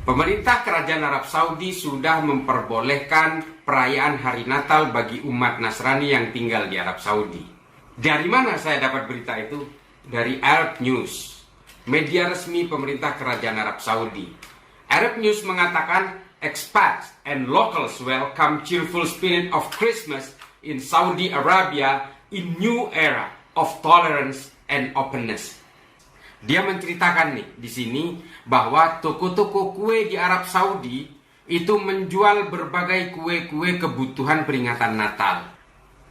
Pemerintah Kerajaan Arab Saudi sudah memperbolehkan perayaan Hari Natal bagi umat Nasrani yang tinggal di Arab Saudi. Dari mana saya dapat berita itu? Dari Arab News, media resmi pemerintah Kerajaan Arab Saudi. Arab News mengatakan, expats and locals welcome cheerful spirit of Christmas in Saudi Arabia in new era of tolerance and openness. Dia menceritakan nih di sini bahwa toko-toko kue di Arab Saudi itu menjual berbagai kue-kue kebutuhan peringatan Natal.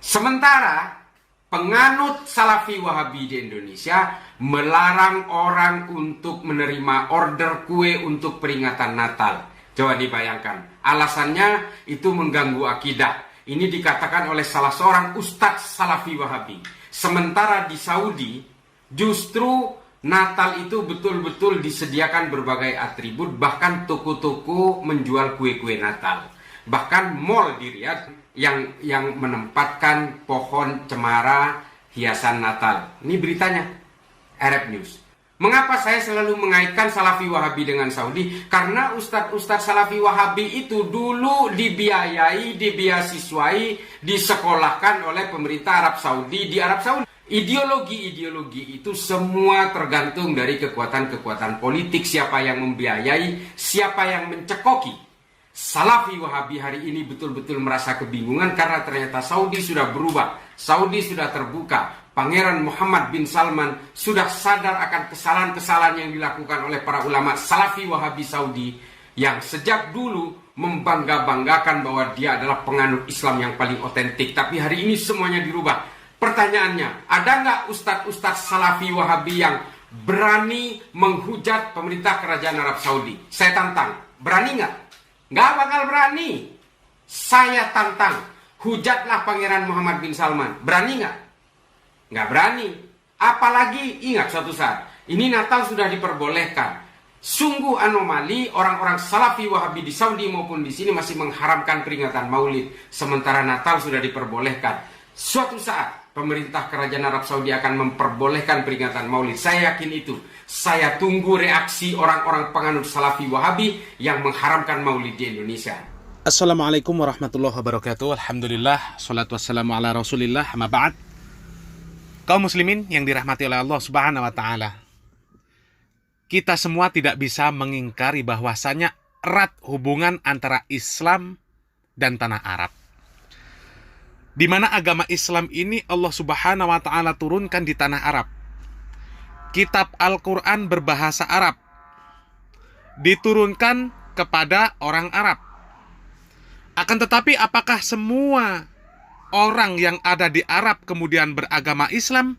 Sementara penganut Salafi Wahabi di Indonesia melarang orang untuk menerima order kue untuk peringatan Natal. Coba dibayangkan, alasannya itu mengganggu akidah. Ini dikatakan oleh salah seorang ustadz Salafi Wahabi. Sementara di Saudi justru Natal itu betul-betul disediakan berbagai atribut, bahkan toko-toko menjual kue-kue Natal. Bahkan mall di Riyadh yang menempatkan pohon cemara hiasan Natal. Ini beritanya, Arab News. Mengapa saya selalu mengaitkan Salafi Wahabi dengan Saudi? Karena ustadz-ustadz Salafi Wahabi itu dulu dibiayai, dibeasiswai, disekolahkan oleh pemerintah Arab Saudi di Arab Saudi. Ideologi-ideologi itu semua tergantung dari kekuatan-kekuatan politik, siapa yang membiayai, siapa yang mencekoki. Salafi Wahabi hari ini betul-betul merasa kebingungan karena ternyata Saudi sudah berubah, Saudi sudah terbuka. Pangeran Muhammad bin Salman sudah sadar akan kesalahan-kesalahan yang dilakukan oleh para ulama Salafi Wahabi Saudi yang sejak dulu membangga-banggakan bahwa dia adalah penganut Islam yang paling otentik. Tapi hari ini semuanya dirubah. Pertanyaannya, ada nggak ustadz-ustadz Salafi Wahabi yang berani menghujat pemerintah Kerajaan Arab Saudi? Saya tantang, berani nggak? Nggak bakal berani. Saya tantang, hujatlah Pangeran Muhammad bin Salman. Berani nggak? Nggak berani. Apalagi ingat suatu saat, ini Natal sudah diperbolehkan. Sungguh anomali orang-orang Salafi Wahabi di Saudi maupun di sini masih mengharamkan peringatan Maulid, sementara Natal sudah diperbolehkan. Suatu saat pemerintah Kerajaan Arab Saudi akan memperbolehkan peringatan Maulid. Saya yakin itu. Saya tunggu reaksi orang-orang penganut Salafi Wahabi yang mengharamkan Maulid di Indonesia. Assalamualaikum warahmatullahi wabarakatuh. Alhamdulillah, salatu wassalamu ala rasulillah, amma ba'd. Kaum muslimin yang dirahmati oleh Allah subhanahu wa ta'ala, kita semua tidak bisa mengingkari bahwasanya erat hubungan antara Islam dan tanah Arab, di mana agama Islam ini Allah subhanahu wa ta'ala turunkan di tanah Arab. Kitab Al-Quran berbahasa Arab, diturunkan kepada orang Arab. Akan tetapi apakah semua orang yang ada di Arab kemudian beragama Islam?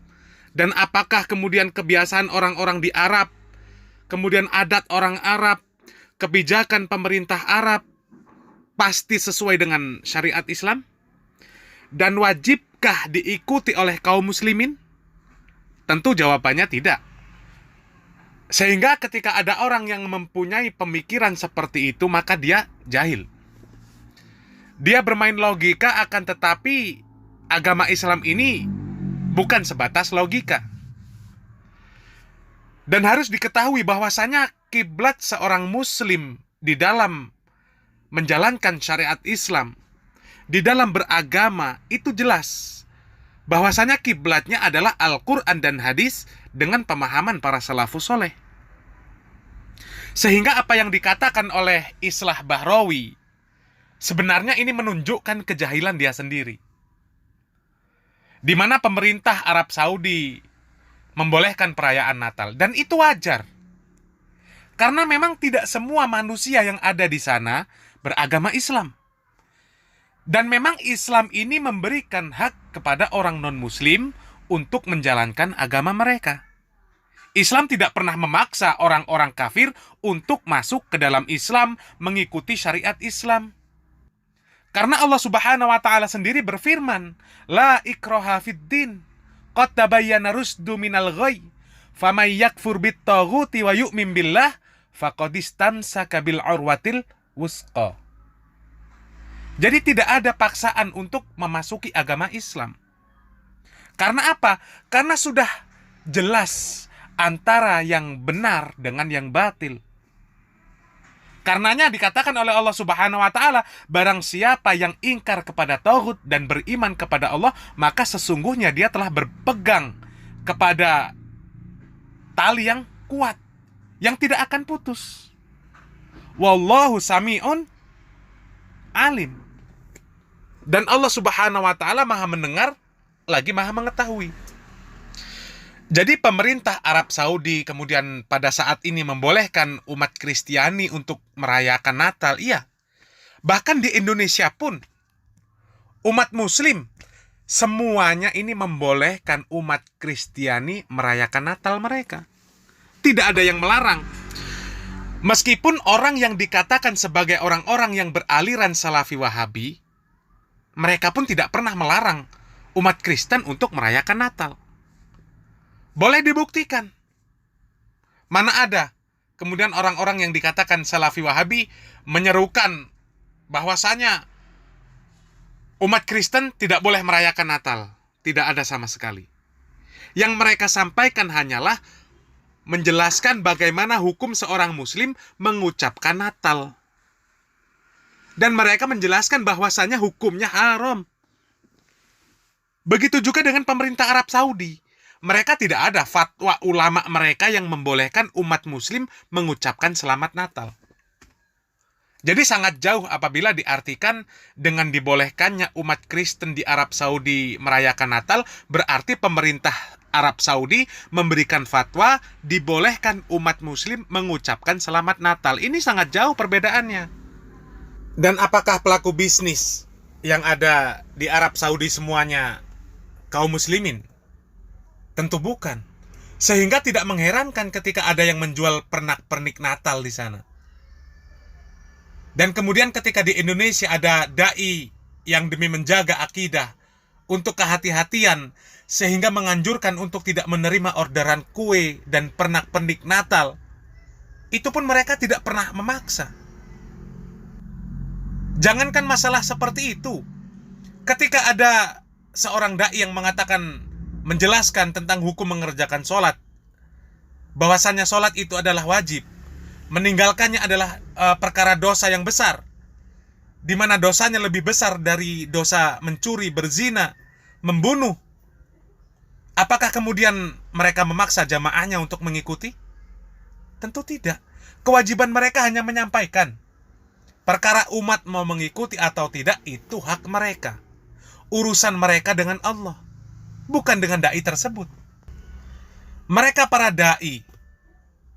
Dan apakah kemudian kebiasaan orang-orang di Arab, kemudian adat orang Arab, kebijakan pemerintah Arab pasti sesuai dengan syariat Islam? Dan wajibkah diikuti oleh kaum muslimin? Tentu jawabannya tidak. Sehingga ketika ada orang yang mempunyai pemikiran seperti itu, maka dia jahil. Dia bermain logika, akan tetapi agama Islam ini bukan sebatas logika. Dan harus diketahui bahwasanya kiblat seorang muslim di dalam menjalankan syariat Islam, di dalam beragama itu jelas bahwasanya kiblatnya adalah Al-Quran dan hadis dengan pemahaman para salafus soleh. Sehingga apa yang dikatakan oleh Islah Bahrawi sebenarnya ini menunjukkan kejahilan dia sendiri, di mana pemerintah Arab Saudi membolehkan perayaan Natal, dan itu wajar karena memang tidak semua manusia yang ada di sana beragama Islam. Dan memang Islam ini memberikan hak kepada orang non-muslim untuk menjalankan agama mereka. Islam tidak pernah memaksa orang-orang kafir untuk masuk ke dalam Islam, mengikuti syariat Islam. Karena Allah subhanahu wa ta'ala sendiri berfirman, La ikraha fiddin, qad tabayyana rusdu minal ghayy, faman yakfur bittaghuti wa yu'min billah, faqad istamsaka bil urwatil wusqa. Jadi tidak ada paksaan untuk memasuki agama Islam. Karena apa? Karena sudah jelas antara yang benar dengan yang batil. Karenanya dikatakan oleh Allah Subhanahu wa taala, barang siapa yang ingkar kepada tauhid dan beriman kepada Allah, maka sesungguhnya dia telah berpegang kepada tali yang kuat, yang tidak akan putus. Wallahu sami'un alim. Dan Allah Subhanahu wa taala Maha mendengar lagi Maha mengetahui. Jadi pemerintah Arab Saudi kemudian pada saat ini membolehkan umat Kristiani untuk merayakan Natal, iya. Bahkan di Indonesia pun umat Muslim semuanya ini membolehkan umat Kristiani merayakan Natal mereka. Tidak ada yang melarang. Meskipun orang yang dikatakan sebagai orang-orang yang beraliran Salafi Wahabi, mereka pun tidak pernah melarang umat Kristen untuk merayakan Natal. Boleh dibuktikan. Mana ada kemudian orang-orang yang dikatakan Salafi Wahabi menyerukan bahwasanya umat Kristen tidak boleh merayakan Natal. Tidak ada sama sekali. Yang mereka sampaikan hanyalah menjelaskan bagaimana hukum seorang Muslim mengucapkan Natal. Dan mereka menjelaskan bahwasanya hukumnya haram. Begitu juga dengan pemerintah Arab Saudi. Mereka tidak ada fatwa ulama mereka yang membolehkan umat Muslim mengucapkan Selamat Natal. Jadi sangat jauh apabila diartikan dengan dibolehkannya umat Kristen di Arab Saudi merayakan Natal, berarti pemerintah Arab Saudi memberikan fatwa dibolehkan umat Muslim mengucapkan Selamat Natal. Ini sangat jauh perbedaannya. Dan apakah pelaku bisnis yang ada di Arab Saudi semuanya kaum muslimin? Tentu bukan. Sehingga tidak mengherankan ketika ada yang menjual pernak-pernik Natal di sana. Dan kemudian ketika di Indonesia ada dai yang demi menjaga akidah untuk kehati-hatian sehingga menganjurkan untuk tidak menerima orderan kue dan pernak-pernik Natal, itu pun mereka tidak pernah memaksa. Jangankan masalah seperti itu, ketika ada seorang dai yang mengatakan, menjelaskan tentang hukum mengerjakan sholat, bahwasannya sholat itu adalah wajib, meninggalkannya adalah perkara dosa yang besar, di mana dosanya lebih besar dari dosa mencuri, berzina, membunuh. Apakah kemudian mereka memaksa jamaahnya untuk mengikuti? Tentu tidak. Kewajiban mereka hanya menyampaikan. Perkara umat mau mengikuti atau tidak, itu hak mereka. Urusan mereka dengan Allah, bukan dengan dai tersebut. Mereka para dai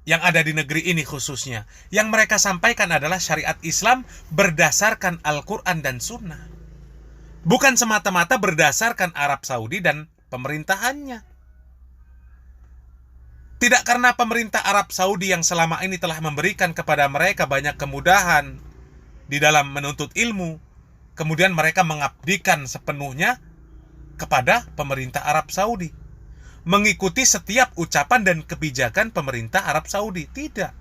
yang ada di negeri ini khususnya, yang mereka sampaikan adalah syariat Islam berdasarkan Al-Quran dan Sunnah, bukan semata-mata berdasarkan Arab Saudi dan pemerintahannya. Tidak karena pemerintah Arab Saudi yang selama ini telah memberikan kepada mereka banyak kemudahan di dalam menuntut ilmu, kemudian mereka mengabdikan sepenuhnya kepada pemerintah Arab Saudi, mengikuti setiap ucapan dan kebijakan pemerintah Arab Saudi. Tidak.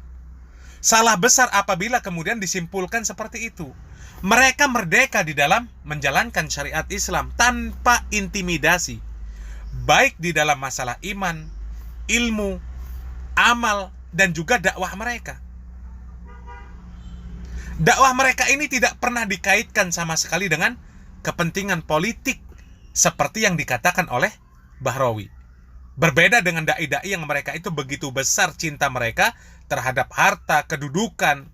Salah besar apabila kemudian disimpulkan seperti itu. Mereka merdeka di dalam menjalankan syariat Islam tanpa intimidasi, baik di dalam masalah iman, ilmu, amal, dan juga dakwah mereka. Dakwah mereka ini tidak pernah dikaitkan sama sekali dengan kepentingan politik seperti yang dikatakan oleh Bahrawi. Berbeda dengan dai-dai yang mereka itu begitu besar cinta mereka terhadap harta, kedudukan,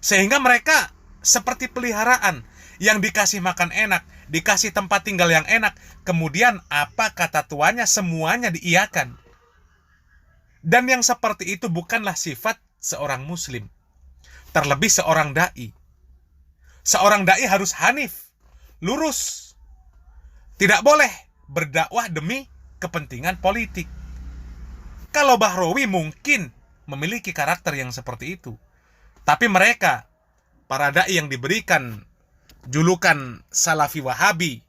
sehingga mereka seperti peliharaan yang dikasih makan enak, dikasih tempat tinggal yang enak, kemudian apa kata tuannya semuanya diiyakan. Dan yang seperti itu bukanlah sifat seorang muslim, terlebih seorang dai. Seorang dai harus hanif, lurus, tidak boleh berdakwah demi kepentingan politik. Kalau Bahrawi mungkin memiliki karakter yang seperti itu, tapi mereka, para dai yang diberikan julukan Salafi Wahabi,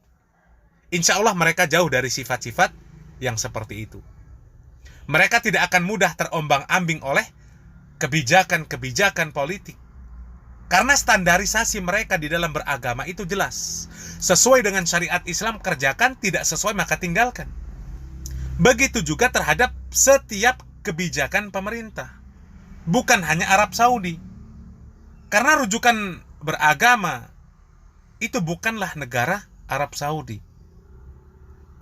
insya Allah mereka jauh dari sifat-sifat yang seperti itu. Mereka tidak akan mudah terombang-ambing oleh kebijakan-kebijakan politik, karena standarisasi mereka di dalam beragama itu jelas. Sesuai dengan syariat Islam kerjakan, tidak sesuai maka tinggalkan. Begitu juga terhadap setiap kebijakan pemerintah, bukan hanya Arab Saudi. Karena rujukan beragama itu bukanlah negara Arab Saudi.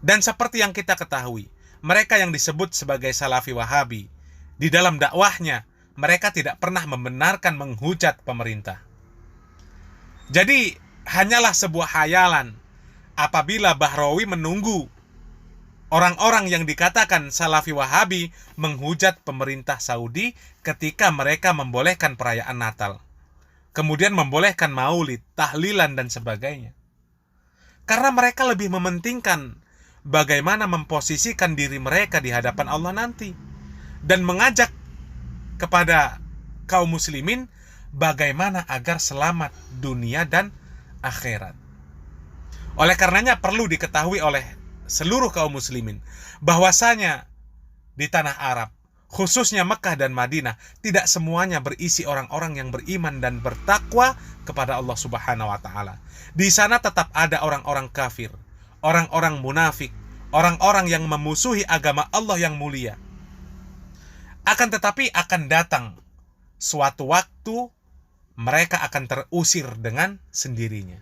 Dan seperti yang kita ketahui, mereka yang disebut sebagai Salafi Wahabi, di dalam dakwahnya, mereka tidak pernah membenarkan menghujat pemerintah. Jadi, hanyalah sebuah khayalan apabila Bahrawi menunggu orang-orang yang dikatakan Salafi Wahabi menghujat pemerintah Saudi ketika mereka membolehkan perayaan Natal. Kemudian membolehkan maulid, tahlilan, dan sebagainya. Karena mereka lebih mementingkan bagaimana memposisikan diri mereka di hadapan Allah nanti. Dan mengajak kepada kaum muslimin bagaimana agar selamat dunia dan akhirat. Oleh karenanya perlu diketahui oleh seluruh kaum muslimin bahwasanya di tanah Arab, khususnya Mekah dan Madinah, tidak semuanya berisi orang-orang yang beriman dan bertakwa kepada Allah Subhanahu wa taala. Di sana tetap ada orang-orang kafir, orang-orang munafik, orang-orang yang memusuhi agama Allah yang mulia. Akan tetapi akan datang suatu waktu mereka akan terusir dengan sendirinya.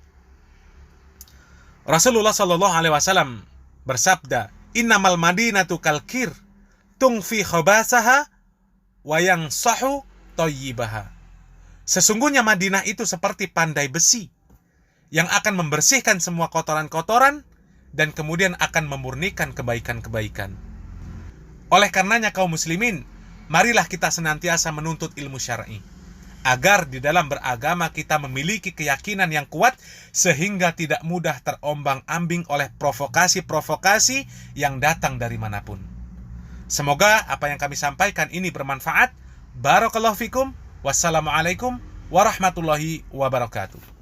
Rasulullah Shallallahu Alaihi Wasallam bersabda, "Innamal madinatu kalkir, tungfi khabasaha, wayang sahu toyibaha." Sesungguhnya Madinah itu seperti pandai besi yang akan membersihkan semua kotoran-kotoran dan kemudian akan memurnikan kebaikan-kebaikan. Oleh karenanya kaum muslimin, marilah kita senantiasa menuntut ilmu syar'i, agar di dalam beragama kita memiliki keyakinan yang kuat sehingga tidak mudah terombang-ambing oleh provokasi-provokasi yang datang dari manapun. Semoga apa yang kami sampaikan ini bermanfaat. Barakallahu fikum. Wassalamualaikum warahmatullahi wabarakatuh.